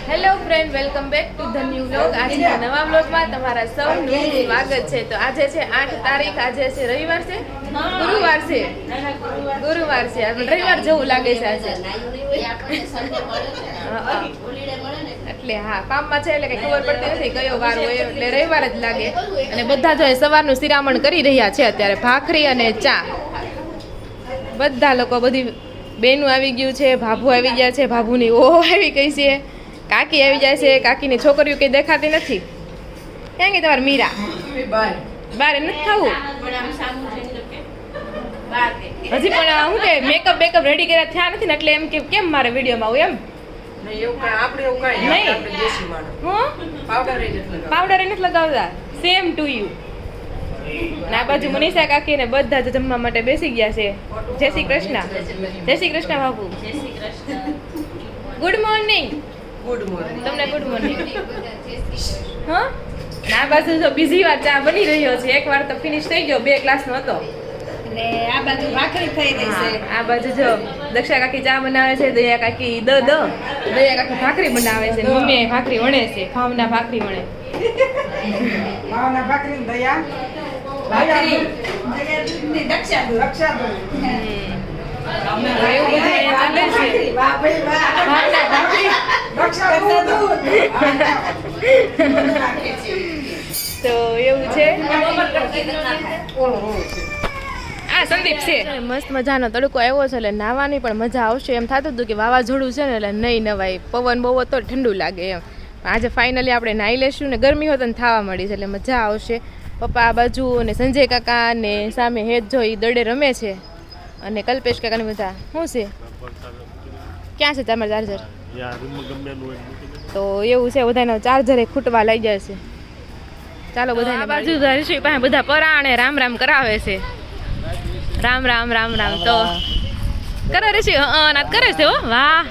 Hello friend, welcome back to the new vlog. આજના નવા વ્લોગમાં તમારા સૌનું સ્વાગત છે. તો આજે છે 8 તારીખ, આજે છે રવિવાર છે, ગુરુવાર છે, રવિવાર જેવું લાગે છે આજે. એટલે હા, કામમાં છે એટલે કઈ ખબર પડતી નથી કયો વાર હોય, એટલે રવિવાર જ લાગે. અને બધા જો સવારનું શિરામણ કરી રહ્યા છે અત્યારે, ભાખરી અને ચા. બધા લોકો, બધી બેનું આવી ગયું છે, ભાભુ આવી ગયા છે, ભાભુની ઓહો આવી ગઈ છે, કાકી આવી જાય છે, કાકીની છોકરીઓ કઈ દેખાતી નથી. ક્યાં ગઈ તમારી મીરા? બાર નથી થવું હજી પણ શું કે મેકઅપ બેકઅપ રેડી કર્યા થયા નથી ને, એટલે એમ કે કેમ મારે વિડીયોમાં આવું એમ. પાવડર નથી લગાવતા. Same to you. આ બાજુ મનીષા કાકી ને બધા જ જમવા માટે બેસી ગયા છે. જય શ્રી કૃષ્ણ. જય શ્રી કૃષ્ણ બાબુ. Good morning. તમને ગુડ મોર્નિંગ. હા, આ બાજુ જો બીજી વાર ચા બની રહ્યો છે. એક વાર તો ફિનિશ થઈ ગયો, 2 ગ્લાસનો હતો. અને આ બાજુ ભાખરી થઈ રહી છે. આ બાજુ જો દક્ષા કાકી ચા બનાવે છે, દયા કાકી દયા કાકી ભાખરી બનાવે છે, મમ્મી ભાખરી વણે છે, ભાવના ભાખરી વણે. ભાવના ભાખરી દયા ભાખરી દક્ષા એવું બધું અહીંયા ચાલે છે. વાહ ભાઈ વાહ. ભાવના ભાખરી. તો એવું છે. આ સંદીપ છે. મસ્ત મજાનો તડકો આવ્યો છે એટલે નાહવાની પણ મજા આવશે એમ થતું હતું કે વાવાઝોડું છે ને એટલે નહીં નવાય, પવન બહુ હતો ઠંડુ લાગે એમ. આજે ફાઇનલી આપણે નાહી લેશું ને ગરમી હોત ને થવા મળી છે એટલે મજા આવશે. પપ્પા આ બાજુ ને સંજય કાકા ને સામે હેત જો એ દડે રમે છે, અને કલ્પેશ કાકાને બધા શું છે. ક્યાં છે તમારું ચાર્જર? તો એવું છે, બધાનો ચાર્જર ખૂટવા લઈ જાય છે. ચાલો બધા આ બાજુ ઋષિ પાસે બધા પરાણે રામ રામ કરાવે છે. રામ રામ રામ રામ. તો કરો ઋષિ. નાત કરે છે. હો વાહ.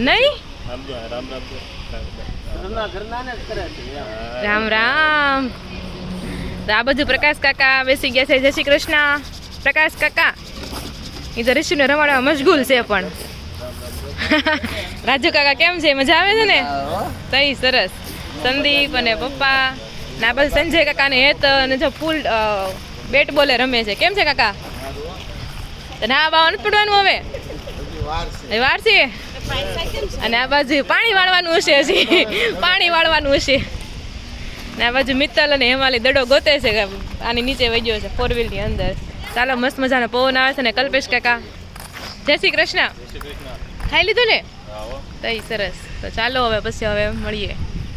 નહીં રામ રામ. તો આ બધું પ્રકાશ કાકા બેસી ગયા છે. જય શ્રી કૃષ્ણ પ્રકાશ કાકા. એ તો ઋષિને રમાડવા મશગુલ છે. પણ રાજુ કાકા કેમ છે? મજા આવે છે ને? તઈ સરસ. સંદીપ અને પપ્પા ના બસ સંજય કાકા ને હેત અને જો ફૂલ બેટ બોલે રમે છે. કેમ છે કાકા? ના બાવા નથી પડવાનું હવે, વાર છે. અને આ બાજુ પાણી વાળવાનું હશે, હજી પાણી વાળવાનું હશે. ને આ બાજુ મિત્તલ અને હેમાલી દડો ગોતે છે, આની નીચે વહી ગયો છે 4 વ્હીલની અંદર. ચાલો મસ્ત મજાનો પવન આવે છે ને. કલ્પેશ કાકા જય શ્રી કૃષ્ણ. ખાઈ લીધું ને? તઈ સરસ. તો ચાલો હવે મળીએ.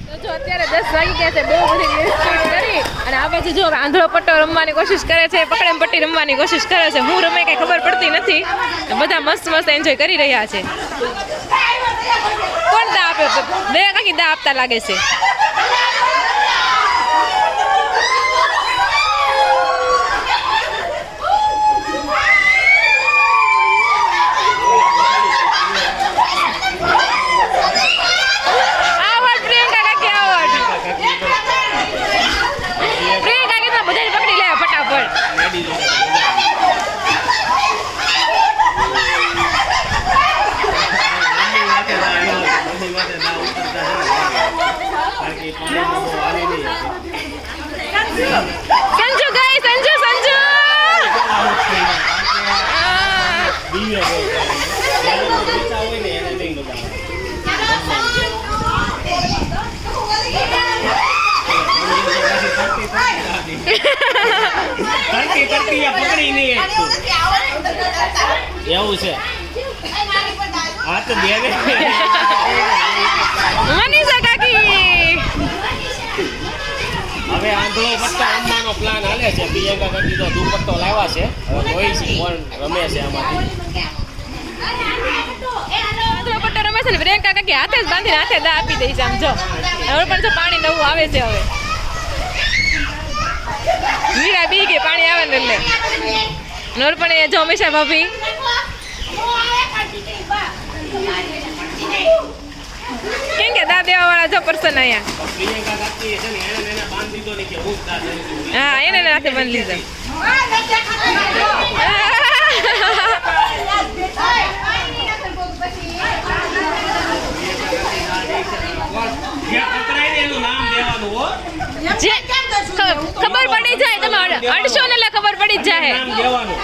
તો જો અત્યારે 10 વાગી ગયા છે, બહુ બધી રીલ્સ કરી. અને આ બાજુ જો આંધળો પટ્ટો રમવાની કોશિશ કરે છે, પકડમ પટ્ટી રમવાની કોશિશ કરે છે. હું રમે કઈ ખબર પડતી નથી. બધા મસ્ત મસ્ત એન્જોય કરી રહ્યા છે. કોણ દા આપે? દયા કાકી દા આપતા લાગે છે. સંજુ ગઈ, સંજુ સંજુ. એવું છે. આ તો દેવે મનીષા કાકી. હવે આંધળો પટ્ટો રમવાનો પ્લાન હાલે છે. પ્રિયંકા કાકી તો દુપટ્ટો લાવ્યા છે. હવે કોઈ છે કોણ રમે છે આમાંથી. આંધળો પટ્ટો રમે છે ને પ્રિયંકા કાકી હાથે જ બાંધીને હાથે દા આપી દઈ છે. આમ જો હવે પણ જો પાણી નવું આવે છે. હવે મીરા બી કે પાણી આવે ને એટલે નોર પણ એ જો હંમેશા ભાભી કેમ કે દા દેવા વાળા જો પર્સન અહીંયા. પ્રિયંકા કાકી છે ને એને બાંધી દીધો ને કે હું દા દઉં છું. હા, એને હાથે બાંધી લીધો. જ્યાં પકડાય ને એનું નામ દેવાનું હો. જે ખબર પડી જાય તમે અડશો ને એટલે ખબર પડી જ જાય નામ દેવાનું.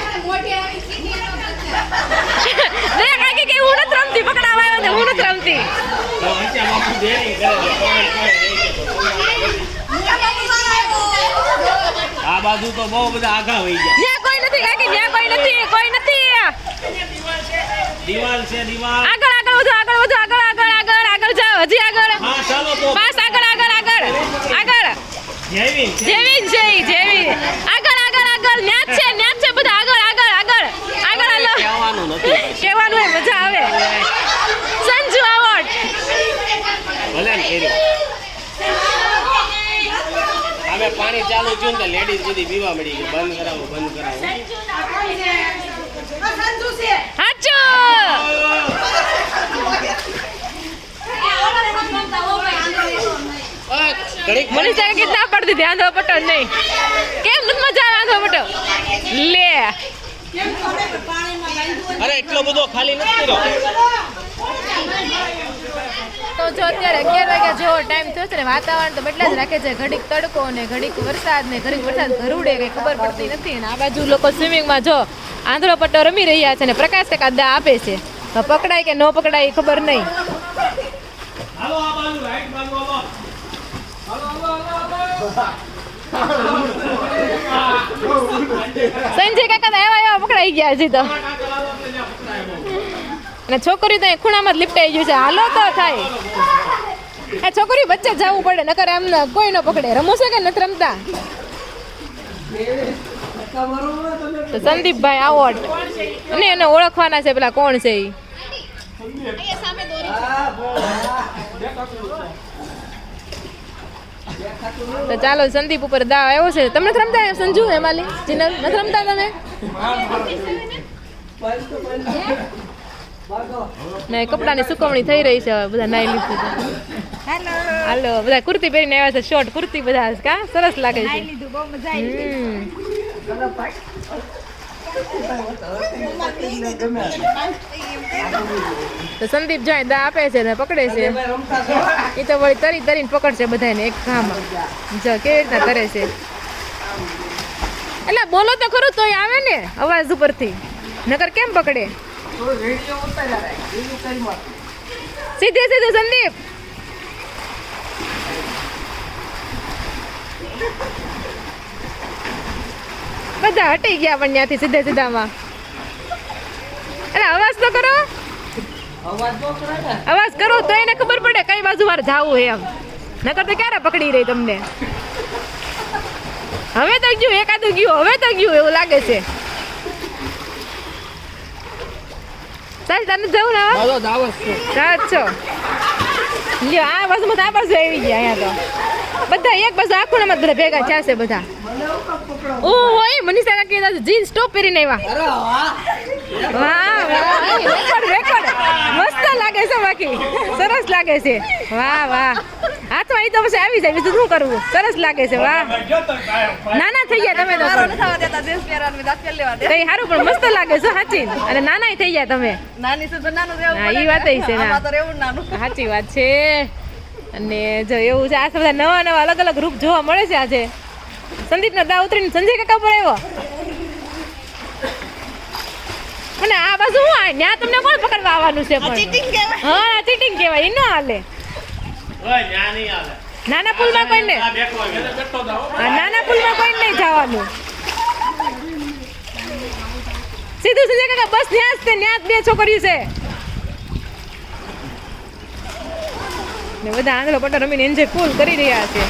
દયા કાકી કે હું નથી રમતી પકડાવા આવ્યો ને હું નથી રમતી તો વચ્ચે બાપુ દેરી કરે છે. આ બાજુ તો બહુ બધા આઘા વહી ગયા. ન્યા કોઈ નથી કાકી ન્યા કોઈ નથી દિવાલ છે દિવાલ. આગળ વધો આગળ જાઓ હજી આગળ હા ચાલો તો બસ આગળ જેવી છે. જેવી આગળ ન્યા જ છે બધા આગળ હાલો કહેવાનું નથી કહેવાનું હોય મજા આવે સંજુ આવડ ભલે ને કર્યું. હવે પાણી ચાલુ થયું ને લેડીઝ બધી પીવા મળી ગઈ. બંધ કરાવો હાચો ઘડીક મનીષા કાકી ના પડતી હતી આંધો પટ્ટો નહીં કેમ નથી મજા આવે આંધો પટ્ટો લે અરે એટલો બધો ખાલી નથી કર્યો. તો જો અત્યારે 11 વાગ્યા જેવો ટાઈમ થયો છે ને વાતાવરણ તો બદલા જ રાખે છે ઘડીક તડકો ને ઘડીક વરસાદ ને ઘડીક વરસાદ ઘરુડે કઈ ખબર પડતી નથી અને આ બાજુ લોકો સ્વિમિંગમાં જો આંધળો પટ્ટો રમી રહ્યા છે ને પ્રકાશ કાકા દા આપે છે તો પકડાય કે ન પકડાય એ ખબર નહીં હાલો આ બાજુ રાઈટ બાજુ હાલો. સંજય કાકા તો એવા પકડાઈ ગયા હજી તો અને છોકરી તો એ ખૂણામાં જ લિપટાઈ ગયું છે હાલો તો થાય આ છોકરી વચ્ચે જવું પડે નકર એમ કોઈ ન પકડે રમો છે કે નથી રમતા તો સંદીપભાઈ આવોટ અને એને ઓળખવાના છે પેલા કોણ છે ઈ તો ચાલો સંદીપ ઉપર દાવ આવ્યો છે તમે નથી રમતા સંજુ હેમાલી જીનલ નથી રમતા તમે ને કપડાની સુકવણી થઈ રહી છે બધા નાઈ લીધું હાલો બધા કુર્તી પહેરીને આવ્યા છે શોર્ટ કુર્તી બધા કા સરસ લાગે છે તો સંદીપ જાય દા આપે છે ને પકડે છે એ તો વળી તરીને પકડશે બધાને એક ઘામાં જો કેવી રીતના કરે છે એટલે બોલો તો ખરું તોય આવે ને અવાજ ઉપરથી નકર કેમ પકડે સીધે સીધું સંદીપ બધા હટી ગયા પણ ત્યાંથી સીધે સીધામાં એટલે અવાજ તો કરો અવાજ કરો તો એને ખબર પડે કઈ બાજુ વાર જાવું એમ નકર તો ક્યારે પકડી રહી તમને હવે તો ગયું એકાદું ગયું હવે તો ગયું એવું લાગે છે સાહેબ તને જવું ને સાચો લ્યો આ બાજુમાં આ બાજુ આવી ગયા અહીંયા તો બધા એક બાજુ આખું બધા ભેગા થયા છે બધા ઓ હોય મનીષા કાકી જીન્સ ટોપ પહેરીને આવ્યા વાહ રેકોર્ડ મસ્ત લાગે છે બાકી સરસ લાગે છે વાહ હાથમાં ઈ તો પછી આવી જાય બીજું શું કરવું સરસ લાગે છે વાહ નાના થઈ ગયા તમે તો કઈ સારું પણ મસ્ત લાગે છે સાચી અને નાના થઈ ગયા તમે હા ઈ વાત છે સાચી વાત છે અને જો એવું છે આ બધા નવા અલગ અલગ રૂપ જોવા મળે છે આજે સંદીપનો દા ઉતરીને સંજય કાકા પર આવ્યો અને આ બાજુ હું આ ન્યા તમને કોણ પકડવા આવવાનું છે પણ હા ચીટિંગ કહેવાય એ ન હાલે નાના પુલમાં કોઈને નાના પુલમાં કોઈને નહીં જવાનું સીધું સંજય કાકા બસ ન્યા જ બે છોકરીઓ છે ને બધા આંધળો પટ્ટો રમીને એન્જોય ફૂલ કરી રહ્યા છે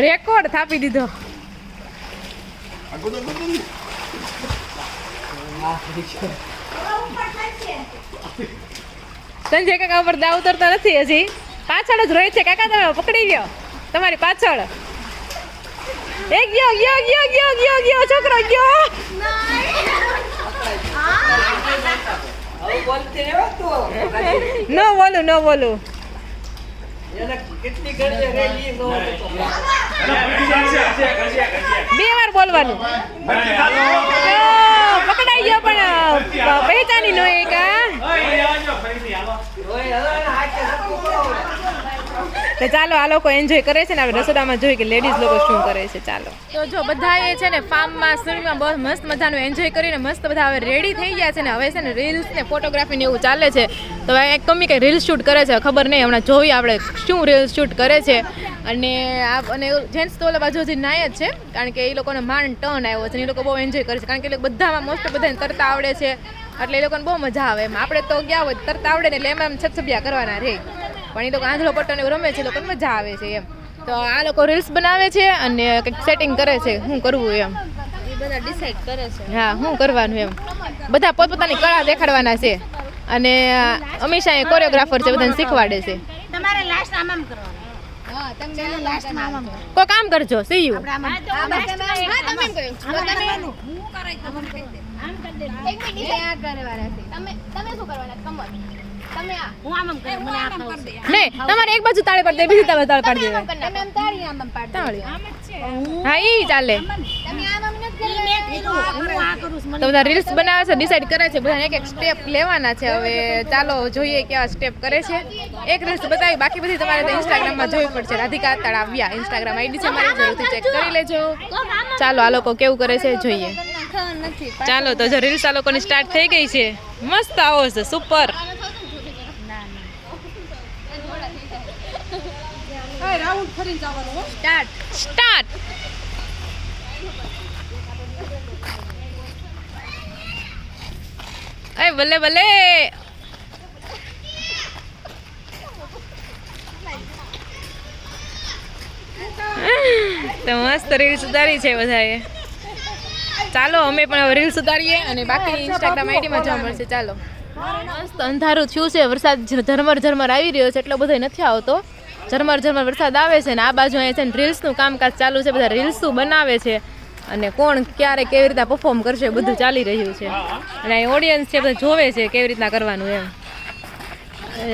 રેકોર્ડ થાપી દીધો સંજય કાકા ઉપર દા ઉતરતા નથી હજી પાછળ જ રોહિત છે કાકા તમે પકડી લ્યો તમારી પાછળ એક ગયો છોકરો ગયો ન બોલું બે બોલવાનું પકડાઈ ગયો પણ પહેચાની નો એક તો ચાલો આ લોકો એન્જોય કરે છે ને આપણે રસોડામાં જોઈએ કે લેડીઝ લોકો શું કરે છે ચાલો તો જો બધા એ છે ને ફાર્મમાં સ્વિમિંગમાં બહુ મસ્ત મજાનું એન્જોય કરીને મસ્ત બધા હવે રેડી થઈ ગયા છે ને હવે છે ને રીલ્સ ને ફોટોગ્રાફી ને એવું ચાલે છે તો એક કમી કંઈ રીલ્સ શૂટ કરે છે ખબર નહીં હમણાં જોઈએ આપણે શું રીલ્સ શૂટ કરે છે અને જેન્ટ્સ તો ઓલા બાજુ હજી નાય જ છે કારણ કે એ લોકોને માંડ ટર્ન આવ્યો છે ને એ લોકો બહુ એન્જોય કરે છે કારણ કે એ લોકો બધામાં મોસ્ટ બધાને તરતા આવડે છે એટલે એ લોકોને બહુ મજા આવે એમ આપણે તો ગયા હોય તરતા આવડે ને એટલે એમાં છબછબિયા કરવાના રહે પણ એ લોકો આંધળો પટ્ટો ને રમે છે એ લોકોને મજા આવે છે એમ તો આ લોકો રીલ્સ બનાવે છે અને કંઈક સેટિંગ કરે છે શું કરવું એમ એ બધા ડિસાઈડ કરે છે. હા શું કરવાનું એમ બધા પોતપોતાની કળા દેખાડવાના છે અને અમીષા એ કોરિયોગ્રાફર છે બધાને શીખવાડે છે તમારે લાસ્ટ આમ કરવાનું. હા તમે લાસ્ટ આમ કોઈ કામ કરજો સી યુ હું કરાઈ શું કરવાના કમર તમે હું આમ કરું મને આ ખાવું છે. નહીં તમારે એક બાજુ તાળી પાડી દે બીજી તાળી પાડી દે તમે આમ તાળી આમ પાડતા હા ઈ ચાલે તમે આમ નથી કરવાના હું આ કરું છું. તો બધા રીલ્સ બનાવે છે ડિસાઈડ કરે છે બધાને એક એક સ્ટેપ લેવાના છે હવે ચાલો જોઈએ કેવા સ્ટેપ કરે છે એક રીલ્સ બતાવી બાકી બધી તમારે ઇન્સ્ટાગ્રામમાં જોવી પડશે રાધિકા તળાવિયા ઇન્સ્ટાગ્રામ આઈડી છે મારી જરૂરથી ચેક કરી લેજો ચાલો આ લોકો કેવું કરે છે જોઈએ ચાલો તો જો રીલ્સ આ લોકોની સ્ટાર્ટ થઈ ગઈ છે મસ્ત આવો છે સુપર રાઉન્ડ ફરીને જવાનું હો. સ્ટાર્ટ એ ભલે ભલે તો મસ્ત રીલ્સ ઉતારી છે બધાએ ચાલો અમે પણ હવે રીલ્સ ઉતારીએ અને બાકી ઇન્સ્ટાગ્રામ આઈડીમાં જોવા મળશે ચાલો મસ્ત અંધારું થયું છે વરસાદ ઝરમર ઝરમર આવી રહ્યો છે એટલો બધો નથી આવતો ઝરમર ઝરમર વરસાદ આવે છે ને આ બાજુ અહીંયા છે ને રીલ્સનું કામકાજ ચાલુ છે બધા રીલ્સો બનાવે છે અને કોણ ક્યારે કેવી રીતના પરફોર્મ કરશે બધું ચાલી રહ્યું છે અને અહીં ઓડિયન્સ છે બધા જોવે છે કેવી રીતના કરવાનું એમ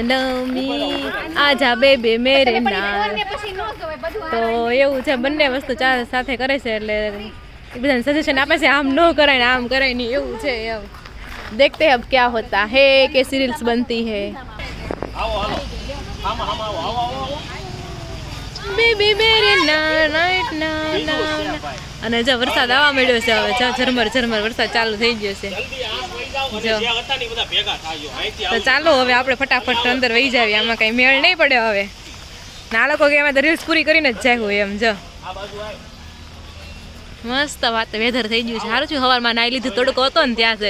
નમી આજા બેબે મેરે નાલ તો એવું છે બંને વસ્તુ સાથે કરે છે એટલે એ બધાને સજેશન આપે છે આમ ન કરાય ને આમ કરાય નહીં એવું છે એમ देखते हैं अब क्या होता है कैसी रील्स बनती है આવો હાલો આમાં આવો આવો આવો બેબી મેરે ના નાઈટ ના ના અને જો વરસાદ આવવા મળ્યો છે હવે જો ઝરમર ઝરમર વરસાદ ચાલુ થઈ ગયો છે જલ્દી આ વઈ જાઓ અને જ્યાં હતા ને બધા ભેગા થાજો અહીંથી તો ચાલો હવે આપણે ફટાફટ અંદર વહી જાવી આમાં કઈ મેળ નહીં પડે હવે ના લોકો કે એમાં તો રીલ્સ પૂરી કરીને જ જાય હોય એમ જો આ બાજુ આવ મસ્ત વાત વેધર થઈ ગયું છે સારું છું સવારમાં નાઈ લીધું તડકો હતો ને ત્યાં છે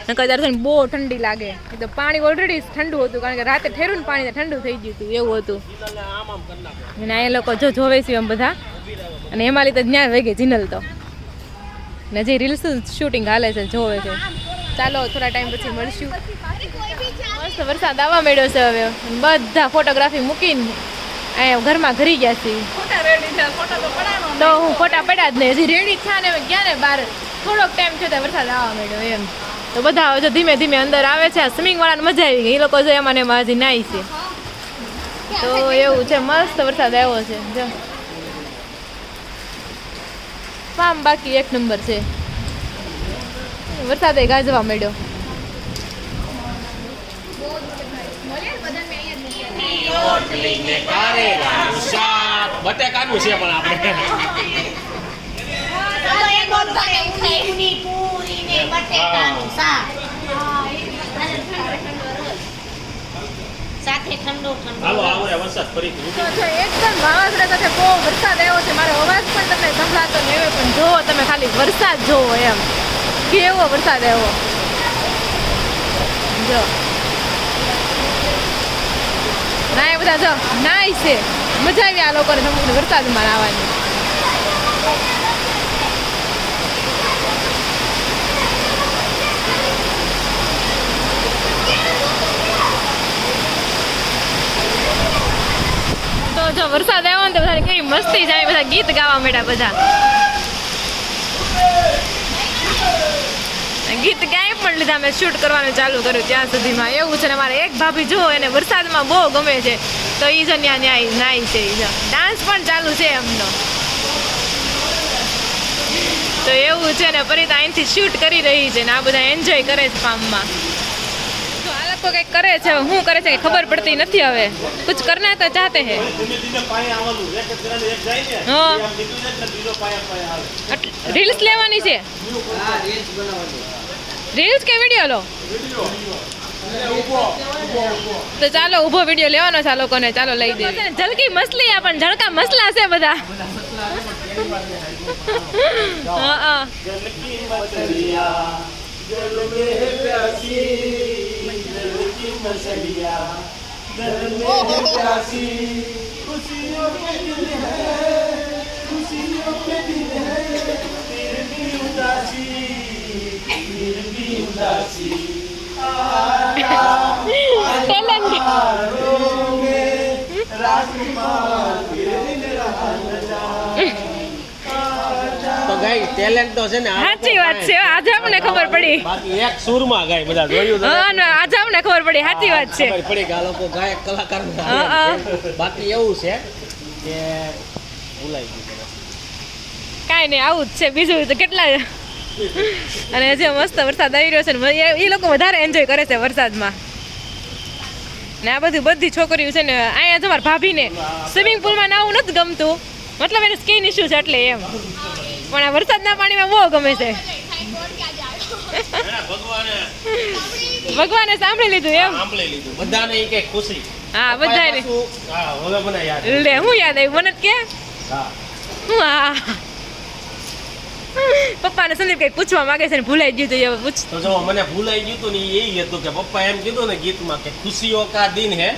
નકર ત્યારે બહુ ઠંડી લાગે એ તો પાણી ઓલરેડી ઠંડુ હતું કારણ કે રાતે ઠેરું ને પાણી ઠંડુ થઈ ગયું હતું એવું હતું આમ આમ કરી નાખો અને આ લોકો જો જોવે છે એમ બધા અને એમાં લીધે ત્યાં વેગે જીનલ તો ને જે રીલ્સ શૂટિંગ હાલે છે જોવે છે ચાલો થોડા ટાઈમ પછી મળશું મસ્ત વરસાદ આવવા મળ્યો છે હવે બધા ફોટોગ્રાફી મૂકીને અહીંયા ઘરમાં ઘરી ગયા છીએ તો હું ફોટા પડ્યા જ નહીં હજી રેડી થયા ને ગયા ને બહાર થોડોક ટાઈમ થયો ત્યાં વરસાદ આવવા માંડ્યો એમ તો બધા જો ધીમે ધીમે અંદર આવે છે સ્વિમિંગ વાળાને મજા આવી ગઈ એ લોકો જો એમાં ને એમાં હજી નાઈ છે તો એવું છે મસ્ત વરસાદ આવ્યો છે જો ફાર્મ બાકી એક નંબર છે વરસાદ ગાજવા માંડ્યો રોટલી ને કારેલાનું શાક બટેકાનું છે પણ આપણે સાથે ઠંડો હાલો આવો રે વરસાદ ફરીથી તો જો એકદમ વાવાઝોડા સાથે બહુ વરસાદ આવ્યો છે મારો અવાજ પણ તમને સંભળાતો નહીં હોય પણ જોવો તમે ખાલી વરસાદ જોવો એમ કેવો વરસાદ આવ્યો જો ના એ બધા જો નાય છે મજા આવી આ લોકોને વરસાદમાં આવવાની તો જો વરસાદ આવ્યો ને તો બધા કેવી મસ્તી જાય બધા ગીત ગાવા માંડ્યા બધા ગીત ગાઈ પણ લીધા મેં શૂટ કરવાનું ચાલુ કર્યું ત્યાં સુધીમાં એવું છે ને મારે એક ભાભી જો એને વરસાદમાં બહુ ગમે છે તો ઈ જ ન્યાય નાય છે ઈ ડાન્સ પણ ચાલુ છે એમનો એવું છે ને પરિતા અહીંથી શૂટ કરી રહી છે ને આ બધા એન્જોય કરે છે ફાર્મમાં. તો આ લોકો કંઈક કરે છે, શું કરે છે ખબર પડતી નથી હવે. કુછ કરના તો ચાહતે હે. હા રીલ્સ લેવાની છે. રીલ્સ કે વિડીયો લો? તો ચાલો ઊભો વિડીયો લેવાનો છે આ લોકોને. ચાલો લઈ દે. જલકી મસલી આ પણ જળકા મસલા છે બધા. હા તો ગાય ટેલેન્ટ તો છે ને સાચી વાત છે. આજે આપણને ખબર પડી. બાકી એક સુરમાં ગાય બધા જોયું તો હા ને આજે આપણને ખબર પડી. સાચી વાત છે. ખબર પડી કે આ લોકો ગાયક કલાકાર બાકી એવું છે કે ભૂલાઈ ગયું. કાંઈ નહીં આવું જ છે. બીજું તો કેટલા અને જે મસ્ત વરસાદ આવી રહ્યો છે ને એ લોકો વધારે એન્જોય કરે છે વરસાદમાં. ને આ બધી છોકરીઓ છે ને અહીંયા તમારા ભાભીને સ્વિમિંગ પુલમાં નાવું નથી ગમતું, મતલબ એને સ્કિન ઇસ્યુ છે એટલે એમ, પણ આ વરસાદના પાણીમાં બહુ ગમે છે. ભગવાને સાંભળી લીધું એમ. સાંભળી લીધું બધાને એક એક ખુશી. હા બધાને. હા હવે મને યાદ લે હું યાદ આવ્યું મને જ કે હા હું હા પપ્પાને સંદીપ કઈ પૂછવા માંગે છે ને ભૂલાઈ ગયું તો હવે પૂછ. તો જો મને ભૂલાઈ ગયું હતું ને એ હતું કે પપ્પા એમ કીધું ને ગીતમાં કે ખુશીઓ કા દિન હે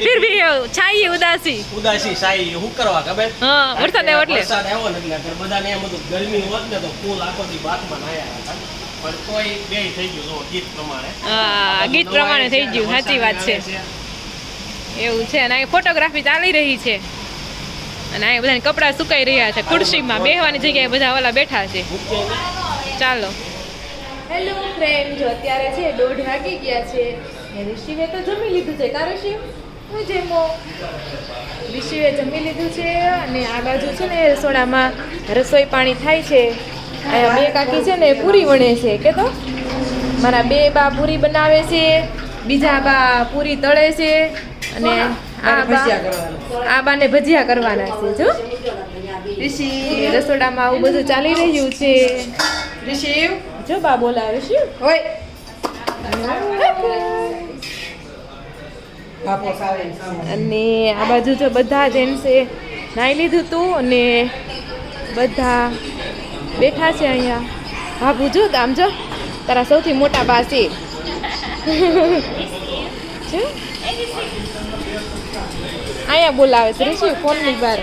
ફિર ભી છાઈએ ઉદાસી ઉદાસી સાઈ શું કરવા ખબર? હા વરસાદ આવ્યો એટલે વરસાદ આવ્યો ને એટલે બધાને એમ હતું ગરમી હોત ને તો ફૂલ આખો દી બાથમાં નાયા હતા, પણ તોય બે થઈ ગયું જો ગીત પ્રમાણે. હા ગીત પ્રમાણે થઈ ગયું. સાચી વાત છે. એવું છે. અને અહીં ફોટોગ્રાફી ચાલી રહી છે અને અહીં બધાને કપડાં સુકાઈ રહ્યા છે. ખુરશીમાં બેહવાની જગ્યાએ બધા ઓલા બેઠા છે. ચાલો. હેલો ફ્રેન્ડ, જો અત્યારે છે 1:30 વાગી ગયા છે. ઋષિએ તો જમી લીધું છે. કા ઋષિ હું જેમો ઋષિએ જમી લીધું છે અને આ બાજુ છે ને રસોડામાં રસોઈ પાણી થાય છે. અહીંયા બે કાકી છે ને પૂરી વણે છે. કે તો મારા બે બા પૂરી બનાવે છે, બીજા બા પૂરી તળે છે અને આ બાને ભજીયા કરવાના છે. જો ઋષિ રસોડામાં આવું બધું ચાલી રહ્યું છે. ઋષિ જો બા બોલા ઋષિ હોય. અને આ બાજુ જો બધા જેન્ટ્સે નાહી લીધું તું અને બધા બેઠા છે અહીંયા. હા પૂછો આમ જો તારા સૌથી મોટા બા છે. અહીંયા બોલાવે છે ઋષિ ફોનની બહાર.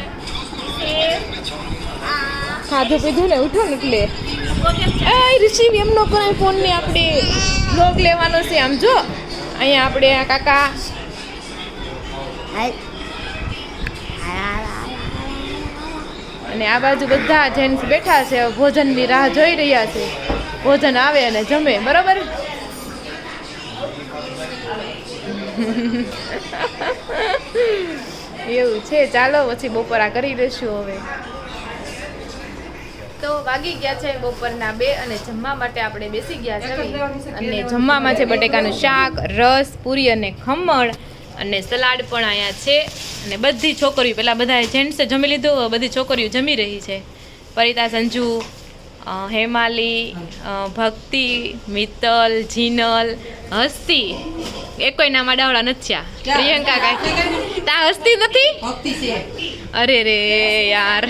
ખાધું પીધું ને ઉઠો ને એટલે ઋષિ એમ ન કરાય ફોનને. આપણે બ્લોગ લેવાનો છે. આમ જો અહીંયા આપણે આ કાકા અને આ બાજુ બધા જેન્ટ્સ બેઠા છે. ભોજનની રાહ જોઈ રહ્યા છે. ભોજન આવે અને જમે. બરોબર. એવું છે. ચાલો પછી બપોરા કરી લઈશું હવે. તો વાગી ગયા છે બપોરના 2 અને જમવા માટે આપણે બેસી ગયા છે. અને જમવામાં છે બટેકાનું શાક, રસ, પૂરી અને ખમણ અને સલાડ પણ અહીંયા છે. અને બધી છોકરીઓ પેલા બધા જેન્ટ્સે જમી લીધું, બધી છોકરીઓ જમી રહી છે. પરિતા, સંજુ, હેમાલી, ભક્તિ, મિત્તલ, જીનલ, હસ્તી. એકોય નામ આડાવડા નથી. પ્રિયંકા કાંઈ તા હસ્તી નથી. અરે રે યાર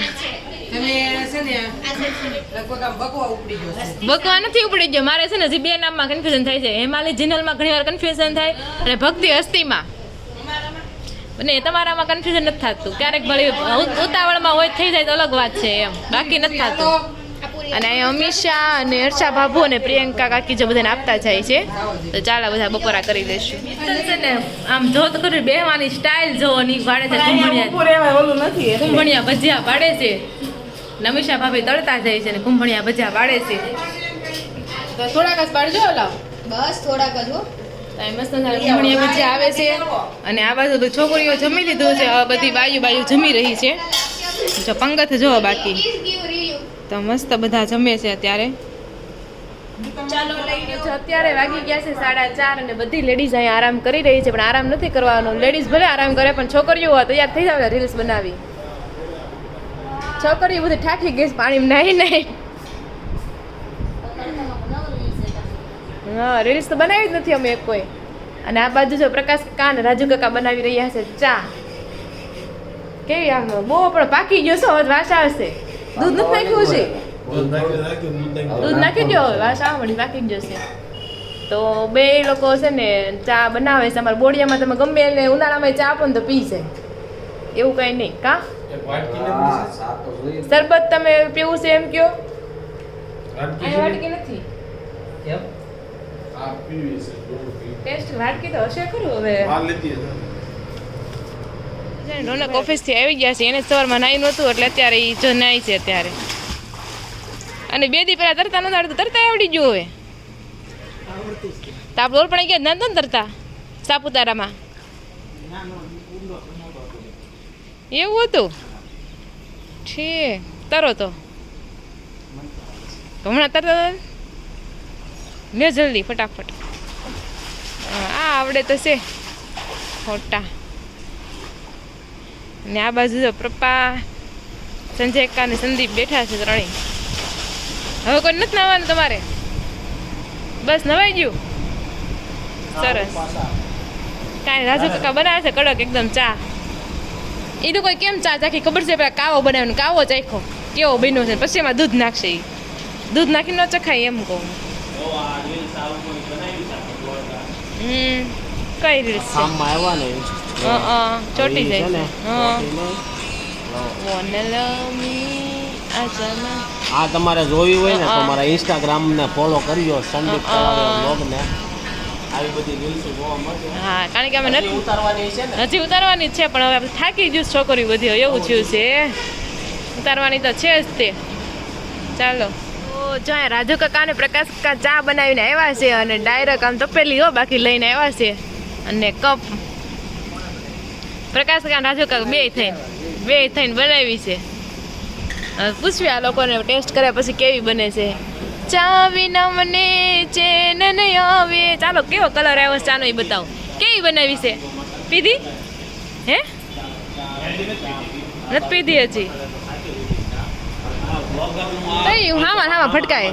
બકવા નથી ઉપડી ગયો. મારે છે ને હજી 2 નામમાં કન્ફ્યુઝન થાય છે. હેમાલી, જીનલમાં ઘણી વાર કન્ફ્યુઝન થાય અને ભક્તિ, હસ્તીમાં. ને તમારામાં કન્ફ્યુઝન નથી થતું. ક્યારેક ભલે ઉતાવળમાં હોય થઈ જાય તો અલગ વાત છે એમ, બાકી નથી થતું. અને અહીંયા અમીષા અને હર્ષા ભાભુ અને પ્રિયંકા કાકી જો બધાને આપતા જાય છે. તો ચાલો બધા બપોરા કરી લઈશું. છે ને આમ જો તો ખરું બેહવાની સ્ટાઇલ જોવો ની પાડે છે. કુંભણિયા ભજીયા પાડે છે. નમીષા ભાભી તળતા જાય છે ને કુંભણિયા ભજીયા પાડે છે. તો થોડાક જ પાડજો. લાવ બસ થોડાક જ હો. મસ્ત કુંભણિયા ભજીયા આવે છે. અને આ બાજુ તો છોકરીઓ જમી લીધું છે. બધી બાયું જમી રહી છે. જો પંગત જો બાકી તો મસ્ત બધા જમે છે અત્યારે. ચાલો લઈને જો અત્યારે વાગી ગયા છે 4:30 અને બધી લેડીઝ અહીંયા આરામ કરી રહી છે, પણ આરામ નથી કરવાનો. લેડીઝ ભલે આરામ કરે પણ છોકરીઓ તૈયાર થઈ જાવ રીલ્સ બનાવી. છોકરીઓ બધી ઠાકી ગઈ પાણી નાહી. હા, રીલ્સ તો બનાવી જ નથી અમે એક કોઈ. અને આ બાજુ જો પ્રકાશ કાકા અને રાજુ કાકા બનાવી રહ્યા છે ચા. કેવી આમ બહુ પણ પાકી ગયો છો, હવે વાસ આવશે. દૂધ નથી નાખ્યું છે? દૂધ નાખી દો, હવે વાસ આવવા મળી, પાકી ગયો છે. તો બે લોકો છે ને ચા બનાવે છે. અમારા બોડિયામાં તમે ગમે એટલે ઉનાળામાં ચા આપો ને તો પી જાય, એવું કઈ નહીં. કા શરબત તમે પીવું છે એમ કયો? વાટકી નથી ટેસ્ટ, વાટકી તો હશે ખરું. હવે રોનક ઓફિસથી આવી ગયા છે, એને સવારમાં નાઈ નહોતું એટલે અત્યારે એ જો નાઈ છે અત્યારે. અને 2 દી પહેલા તરતા નહોતા આવડતું, તરતા આવડી ગયું હવે. તો આપણે ઓળપણ ગયા નતો ને તરતા સાપુતારામાં, એવું હતું છે. તરો તો હમણાં તરતા લે જલ્દી ફટાફટ. આ આવડે તો છે ખોટા. ને આ બાજુ જો પપ્પા સંજય કાકા અને સંદીપ બેઠા છે ત્રણેય. હવે કોઈ નથી નાવાનું તમારે? બસ નવાઈ ગયું, સરસ. કાંઈ રાજુ કાકા બનાવે છે કડક એકદમ ચા. એ તો કોઈ કેમ ચા ચાખી ખબર છે? પેલા કાવો બનાવ્યો, કાવો ચાખ્યો કેવો બન્યો છે, પછી એમાં દૂધ નાખશે. એ દૂધ નાખી ન ચખાય એમ કહું. કઈ રીત છે? ચોટી જાય છે. આ તમારે જોયું હોય ને તો મારા ઇન્સ્ટાગ્રામ ને ફોલો કરજો, સંદીપ બ્લોગ ને. આવી બધી રીલ્સ જોવા મળશે. હા, કારણ કે અમે નથી ઉતારવાની છે ને, હજી ઉતારવાની જ છે, પણ હવે આપણે થાકી ગયું છોકરી બધી, એવું થયું છે. ઉતારવાની તો છે જ તે. ચાલો જો રાજુ કાકા અને પ્રકાશ કાકા ચા બનાવીને આવ્યા છે, અને ડાયરેક્ટ આમ તપેલી હો બાકી લઈને આવ્યા છે, અને કપ. પ્રકાશ કાકા રાજુ કાકા બે થઈને બનાવી છે. પૂછવી આ લોકોને ટેસ્ટ કર્યા પછી કેવી બને છે. ચા વિના મને ચેન નહીં આવે. ચાલો કેવો કલર આવ્યો ચાનો એ બતાવો. કેવી બનાવી છે? પીધી હે? નથી પીધી હજી. હામાં ફટકાય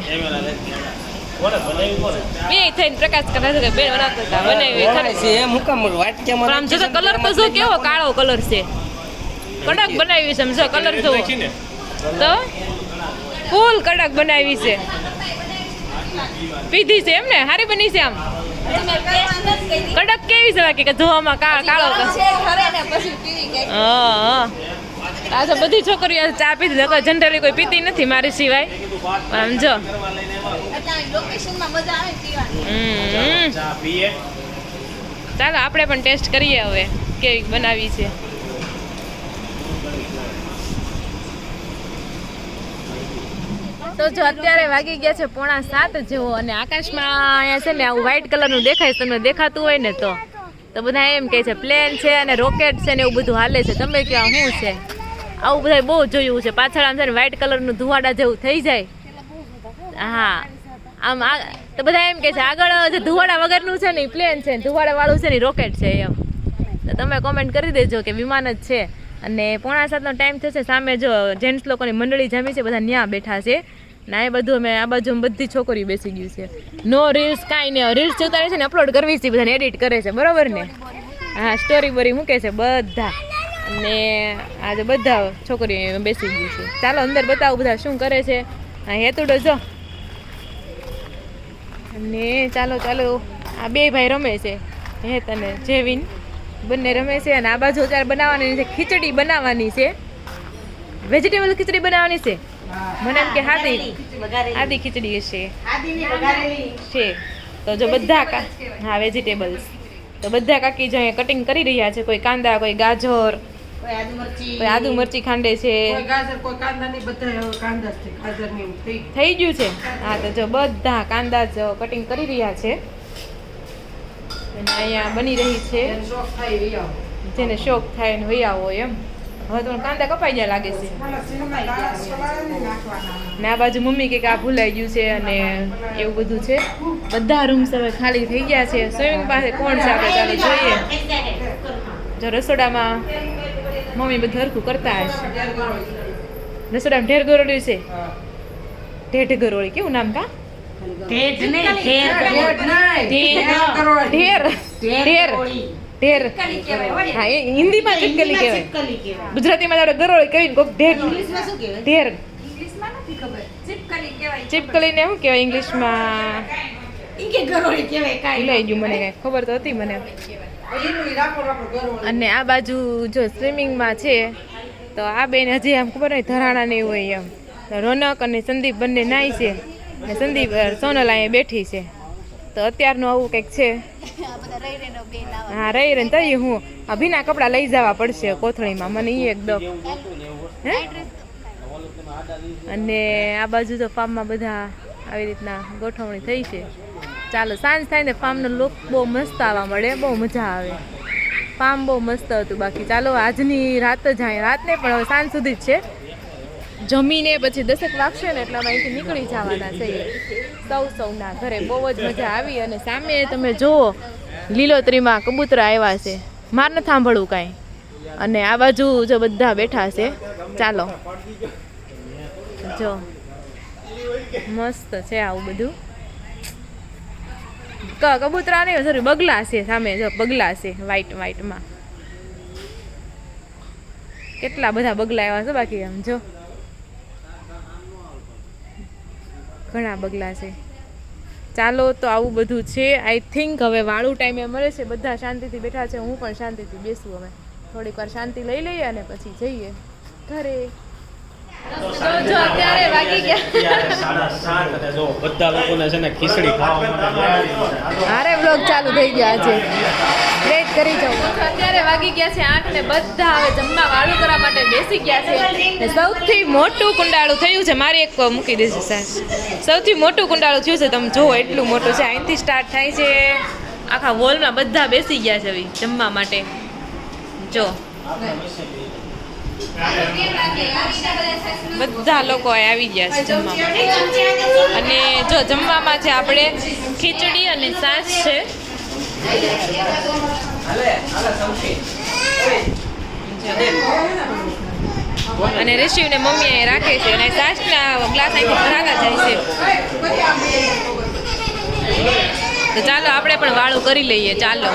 બે થઈને પ્રકાશ કરે છે, બે બનાવતા હતા બનાવી. આમ જો કલર તો જો કેવો કાળો કલર છે, કડક બનાવી છે. સમજો કલર જો તો ફૂલ કડક બનાવી છે. પીધી છે એમ ને? હારી બની છે આમ કડક. કેવી છે બાકી કે જોવામાં કાળો? હા, આ તો બધી છોકરીઓ ચા પીધી. જનરલી કોઈ પીતી નથી મારી સિવાય. આમ જો ચાલો આપણે પણ ટેસ્ટ કરીએ હવે કેવી બનાવી છે. તો જો અત્યારે વાગી ગયા છે 6:45 જેવો, અને આકાશમાં અહીંયા છે ને આવું વ્હાઈટ કલરનું દેખાય. તમને દેખાતું હોય ને તો બધા એમ કહે છે પ્લેન છે અને રોકેટ છે ને એવું બધું હાલે છે. તમે કહો શું છે? આવું બધા બહુ જોયું છે. પાછળ આમ છે ને વ્હાઈટ કલરનું ધુવાડા જેવું થઈ જાય. હા, આમ તો બધા એમ કહે છે આગળ જે ધુવાડા વગરનું છે ને એ પ્લેન છે, ધુવાડા વાળું છે ને રોકેટ છે એમ. તો તમે કોમેન્ટ કરી દેજો કે વિમાન જ છે. અને 6:45નો ટાઈમ થશે. સામે જો જેન્ટ્સ લોકોની મંડળી જામી છે, બધા ત્યાં બેઠા છે. ના એ બધું અમે આ બાજુ બધી છોકરીઓ બેસી ગયું છે. નો રીલ્સ કાંઈ નહીં. રીલ્સ ઉતારે છે ને અપલોડ કરવી છે, બધાને એડિટ કરે છે, બરોબર ને? હા, સ્ટોરી બોરી મૂકે છે બધા. અને આજે બધા છોકરીઓ બેસી ગઈ છે. ચાલો અંદર બતાવું બધા શું કરે છે. હા, હેતુડો જો. અને ચાલો આ બે ભાઈ રમે છે, હેત અને જેવિન બંને રમે છે. અને આ બાજુ અત્યારે બનાવવાની છે ખીચડી બનાવવાની છે. વેજીટેબલ ખીચડી બનાવવાની છે. મને એમ કે આદિ ખીચડી હશે છે. તો જો બધા હા વેજીટેબલ્સ તો બધા કાકી જો અહીંયા કટિંગ કરી રહ્યા છે. કોઈ કાંદા, કોઈ ગાજર, કોઈ આદુ મરચી ખાંડે છે. થઈ ગયું છે. હા, તો જો બધા કાંદા જ કટિંગ કરી રહ્યા છે. અને અહીંયા બની રહી છે જેને શોખ થાય ને વૈયા હોય એમ. હવે તો કાંદા કપાઈ ગયા લાગે છે ને આ બાજુ મમ્મી કે આ ભૂલાઈ ગયું છે અને એવું બધું છે. બધા રૂમ્સ હવે ખાલી થઈ ગયા છે. સ્વિમિંગ પાસે કોણ છે આપણે ચાલો જોઈએ. જો રસોડામાં મમ્મી બધું હરખું કરતા હશે. રસોડામાં ઢેર ગરોળ્યું છે. ઢેઢ ગરોળી કેવું નામ કા? ઢેર હા એ હિન્દીમાં ચિપકલી કહેવાય. ગુજરાતીમાં આપણે ગરોળી કહીને કોક ઢેર ઢેર ચિપકલીને શું કહેવાય ઇંગ્લિશમાં? લઈ ગયું મને કઈ ખબર તો હતી મને. અને આ બાજુ જો સ્વિમિંગમાં છે તો આ બેન હજી આમ ખબર નહીં ધરાણા નહીં હોય એમ. તો રોનક અને સંદીપ બંને નાય છે ને સંદીપ સોનલ અહીંયા બેઠી છે. તો અત્યારનું આવું કંઈક છે. હા રહી રહી તઈ હું ભીના કપડાં લઈ જવા પડશે કોથળીમાં મને એ એકદમ હે. અને આ બાજુ તો ફાર્મમાં બધા આવી રીતના ગોઠવણી થઈ છે. ચાલો સાંજ થાય ને ફાર્મનો લુક બહુ મસ્ત આવવા મળે, બહુ મજા આવે. ફાર્મ બહુ મસ્ત હતું. બાકી ચાલો આજની રાત જ અહીં રાત નહીં પણ હવે સાંજ સુધી જ છે. જમીને પછી 10 વાગશે ને એટલે અમે અહીંથી નીકળી જવાના છીએ સૌના ઘરે. બહુ જ મજા આવી. અને સામે તમે જુઓ લીલોતરીમાં કબૂતરા આવ્યા છે. માર ન સાંભળવું કાંઈ. અને આ બાજુ જો બધા બેઠા છે. ચાલો જો મસ્ત છે આવું બધું. કબૂતરા નહીં સોરી બગલા છે સામે જો બગલા છે વ્હાઈટમાં. કેટલા બધા બગલા આવ્યા છે બાકી આમ જો ઘણા બગલા છે. ચાલો તો આવું બધું છે. આઈ થિંક હવે વાળું ટાઈમે મળે છે. બધા શાંતિથી બેઠા છે. હું પણ શાંતિથી બેસું. હવે થોડીક વાર શાંતિ લઈ લઈએ અને પછી જઈએ ઘરે. જો અત્યારે વાગી ગયા બધા લોકોને છે ને ખીચડી ખાવા અરે વ્લોગ ચાલુ થઈ ગયા છે. વેઇટ કરી જાઉં. અત્યારે વાગી ગયા છે 8 ને બધા હવે જમવા વાળું કરવા માટે બેસી ગયા છે. ને સૌથી મોટું કુંડાળું થયું છે. મારી એક મૂકી દેશે સાહેબ. સૌથી મોટું કુંડાળું થયું છે. તમે જુઓ એટલું મોટું છે. અહીંથી સ્ટાર્ટ થાય છે. આખા હોલમાં બધા બેસી ગયા છે હવે જમવા માટે. જો બધા લોકો આવી ગયા છે જમવા માટે. અને જો જમવામાં છે આપણે ખીચડી અને છાશ છે. અને ઋષિ ને મમ્મી અહીં રાખે છે અને છાશના ગ્લાસ અહીંથી ભરાતા જાય છે. તો ચાલો આપણે પણ વાળું કરી લઈએ. ચાલો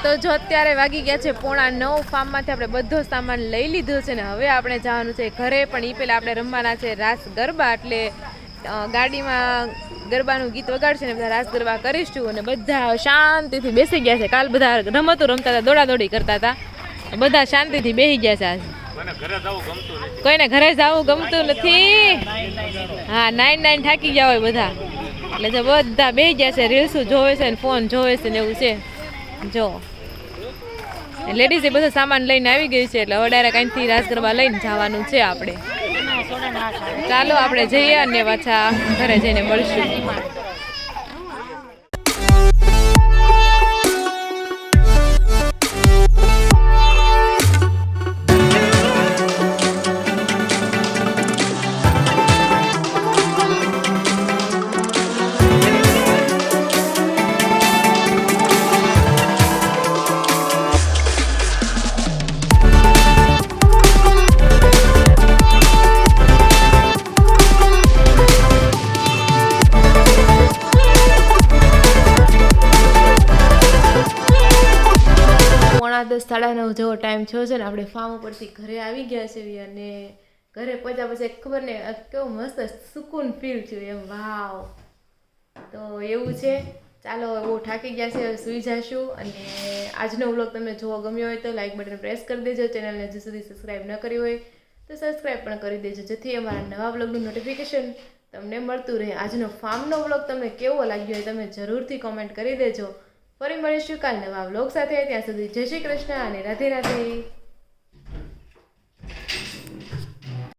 તો જો અત્યારે વાગી ગયા છે 8:45. ફાર્મમાંથી આપણે બધો સામાન લઈ લીધો છે ને હવે આપણે જવાનું છે ઘરે. પણ એ પહેલાં આપણે રમવાના છે રાસ ગરબા. એટલે ગાડીમાં ગરબાનું ગીત વગાડશે ને બધા રાસ ગરબા કરીશું. અને બધા શાંતિથી બેસી ગયા છે. કાલ બધા રમતો રમતા હતા, દોડાદોડી કરતા હતા. બધા શાંતિથી બેસી ગયા છે આજ. કોઈને ઘરે જવું ગમતું નથી. હા 9 થાકી ગયા હોય બધા. એટલે જો બધા બેસી ગયા છે. રીલ્સો જોવે છે ને ફોન જોવે છે ને એવું છે. જો લેડીઝ એ બધો સામાન લઈને આવી ગઈ છે. એટલે હવે ડાયરેક્ટ અહીંથી રાસ ગરબા લઈને જવાનું છે આપણે. ચાલો આપણે જઈએ અને પાછા ઘરે જઈને મળશું. સાડા 9 જેવો ટાઈમ થયો છે ને આપણે ફાર્મ ઉપરથી ઘરે આવી ગયા છીએ. અને ઘરે પહોંચ્યા પછી ખબર ને કેવું મસ્ત સુકૂન ફીલ થયું એમ. વાવ. તો એવું છે. ચાલો બહુ થાકી ગયા છે. સૂઈ જઈશું. અને આજનો વ્લોગ તમને જોવા ગમ્યો હોય તો લાઈક બટન પ્રેસ કરી દેજો. ચેનલને હજુ સુધી સબસ્ક્રાઈબ ન કરી હોય તો સબસ્ક્રાઈબ પણ કરી દેજો, જેથી અમારા નવા વ્લોગનું નોટિફિકેશન તમને મળતું રહે. આજનો ફાર્મનો વ્લોગ તમને કેવો લાગ્યો હોય તમે જરૂરથી કોમેન્ટ કરી દેજો. ફરી મળીશું કાલ નવા વ્લોગ સાથે. ત્યાં સુધી જય શ્રી કૃષ્ણ અને રાધે રાધે.